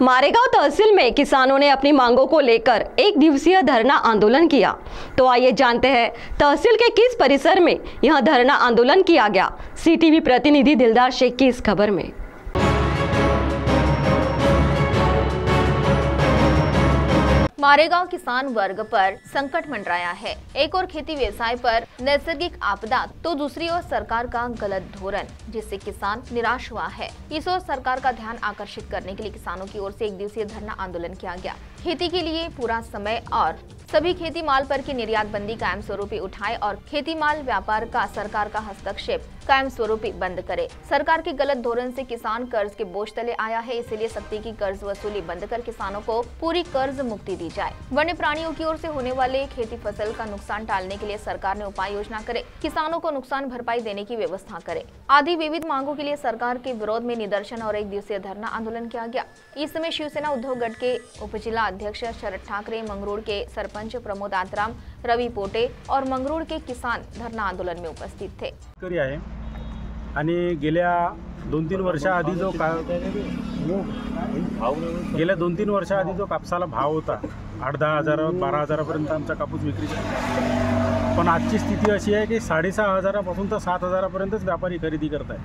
मारेगांव तहसील में किसानों ने अपनी मांगों को लेकर एक दिवसीय धरना आंदोलन किया। तो आइए जानते हैं तहसील के किस परिसर में यह धरना आंदोलन किया गया। सीटीवी प्रतिनिधि दिलदार शेख की इस खबर में। मारेगांव किसान वर्ग पर संकट मंडराया है। एक और खेती व्यवसाय पर नैसर्गिक आपदा तो दूसरी ओर सरकार का गलत धोरण, जिससे किसान निराश हुआ है। इस ओर सरकार का ध्यान आकर्षित करने के लिए किसानों की ओर से एक दिवसीय धरना आंदोलन किया गया। खेती के लिए पूरा समय और सभी खेती माल पर की निर्यात बंदी कायम स्वरूपी उठाए और खेती माल व्यापार का सरकार का हस्तक्षेप कायम स्वरूपी बंद करे। सरकार के गलत धोरण से किसान कर्ज के बोझ तले आया है, इसलिए सख्ती की कर्ज वसूली बंद कर किसानों को पूरी कर्ज मुक्ति दी जाए। वन्य प्राणियों की ओर से होने वाले खेती फसल का नुकसान टालने के लिए सरकार ने उपाय योजना करे, किसानों को नुकसान भरपाई देने की व्यवस्था करे। आदि विविध मांगों के लिए सरकार के विरोध में निदर्शन और एक दिवसीय धरना आंदोलन किया गया। इस समय शिवसेना उद्धव गट के उपजिला अध्यक्ष शरद ठाकरे, मंगरूळ के सरपंच प्रमोद आत्राम, रवि पोटे और मंगरूळ के किसान धरना आंदोलन में उपस्थित थे। आणि गेल्या 2-3 वर्षाआधी जो कापसाला भाव होता 8-10 हजार 12 हजारापर्यंत आमचा कापूस विक्रीचा, पण आजची स्थिती अशी आहे की 6,500 हजारापासून तर 7 हजारापर्यंतच व्यापारी खरेदी करत आहे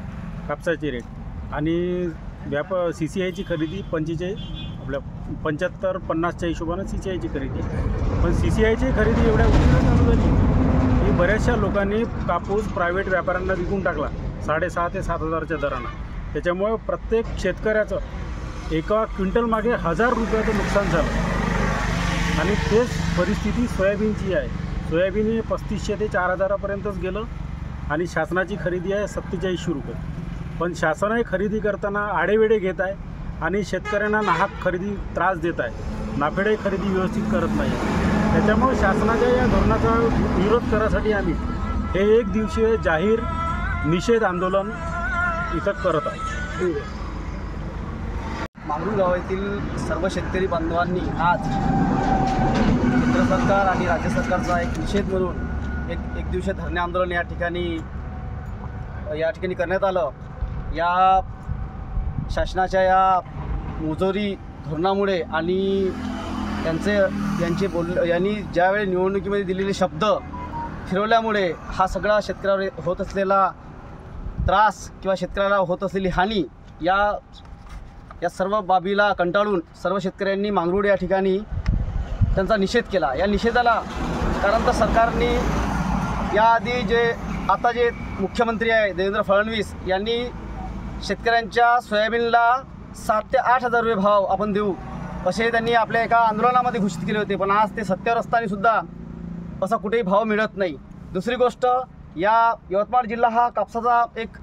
कापसाची रेट। आणि CCIची खरेदी 75-50च्या हिशोबाने CCIची खरेदी, पण CCIची खरेदी एवढ्या उशिरा चालू झाली की बऱ्याचशा लोकांनी कापूस प्रायव्हेट व्यापाऱ्यांना विकून टाकला 6,500 ते 7 हजारच्या दरानं। त्याच्यामुळे प्रत्येक शेतकऱ्याचं एका क्विंटल मागे 1000 रुपयाचं नुकसान झालं। आणि तेच परिस्थिती सोयाबीनची आहे। सोयाबीन हे 3500 ते 4 हजारापर्यंतच गेलं आणि शासनाची खरेदी आहे 4700 रुपये। पण शासनाने खरेदी करताना आडेवेडे घेत आहे आणि शेतकऱ्यांना नाहक खरेदी त्रास देत आहे, नाफेडे खरेदी व्यवस्थित करत नाही। त्याच्यामुळे शासनाच्या या धोरणाचा विरोध करण्यासाठी आम्ही हे एक दिवसीय जाहीर निषेध आंदोलन इथं करत आहोत। मंगरूळ गावातील सर्व शेतकरी बांधवांनी आज केंद्र सरकार आणि राज्य सरकारचा एक निषेध म्हणून एक दिवसीय धरणे आंदोलन या ठिकाणी करण्यात आलं। या शासनाच्या या मुजोरी धोरणामुळे आणि यांनी ज्यावेळी निवडणुकीमध्ये दिलेले शब्द फिरवल्यामुळे हा सगळा शेतकऱ्यावर होत असलेला त्रास किंवा शेतकऱ्याला होत असलेली हानी या सर्व बाबीला कंटाळून सर्व शेतकऱ्यांनी मंगरूळ या ठिकाणी त्यांचा निषेध केला। या निषेधाला कारण तर सरकारने याआधी आता जे मुख्यमंत्री आहे देवेंद्र फडणवीस यांनी शेतकऱ्यांच्या सोयाबीनला 7 ते 8 हजार रुपये भाव आपण देऊ असे त्यांनी आपल्या एका आंदोलनामध्ये घोषित केले होते, पण आज ते सत्तेवर असताना सुद्धा असा कुठेही भाव मिळत नाही। दुसरी गोष्ट, या यवतमाळ जिल्हा हा कापसाचा एक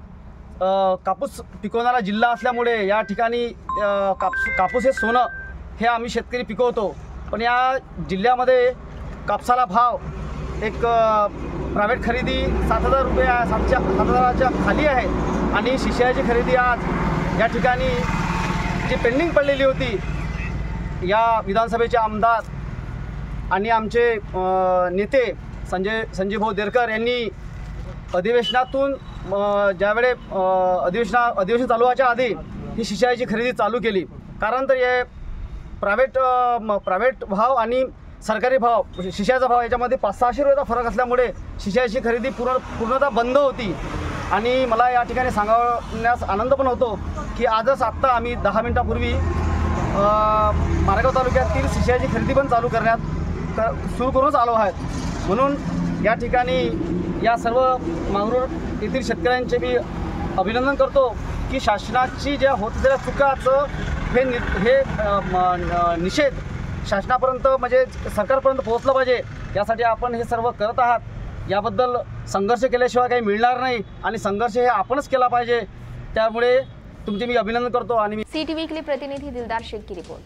कापूस पिकवणारा जिल्हा असल्यामुळे या ठिकाणी कापूस हे सोनं हे आम्ही शेतकरी पिकवतो, पण या जिल्ह्यामध्ये कापसाला भाव एक प्रायव्हेट खरेदी 7,000 रुपये 7 हजाराच्या खाली आहे आणि CCIची खरेदी आज या ठिकाणी जी पेंडिंग पडलेली होती, या विधानसभेचे आमदार आणि आमचे नेते संजय भाऊ देरकर यांनी अधिवेशनातून ज्यावेळे अधिवेशन चालू व्हायच्या आधी ही CCIची खरेदी चालू केली। कारण तर हे प्रायव्हेट भाव आणि सरकारी भाव CCIचा भाव याच्यामध्ये 500-600 रुपयाचा फरक असल्यामुळे CCIची खरेदी पूर्णतः बंद होती। आणि मला या ठिकाणी सांगण्यास आनंद पण होतो की आजच आत्ता आम्ही 10 मिनिटापूर्वी मारेगाव तालुक्यातील CCIची खरेदी पण सुरू करूनच आलो आहेत। म्हणून या ठिकाणी या सर्व मंगरूळ येथील शेतकऱ्यांचे मी अभिनंदन करतो की शासनाची ज्या होत असलेल्या चुकाचं हे निषेध शासनापर्यंत म्हणजे सरकारपर्यंत पोहोचलं पाहिजे, यासाठी आपण हे सर्व करत आहात। याबद्दल संघर्ष केल्याशिवाय काही मिळणार नाही आणि संघर्ष हे आपणच केला पाहिजे। त्यामुळे तुमचे मी अभिनंदन करतो। आणि सीटीवी के लिए प्रतिनिधि दिलदार शेख की रिपोर्ट।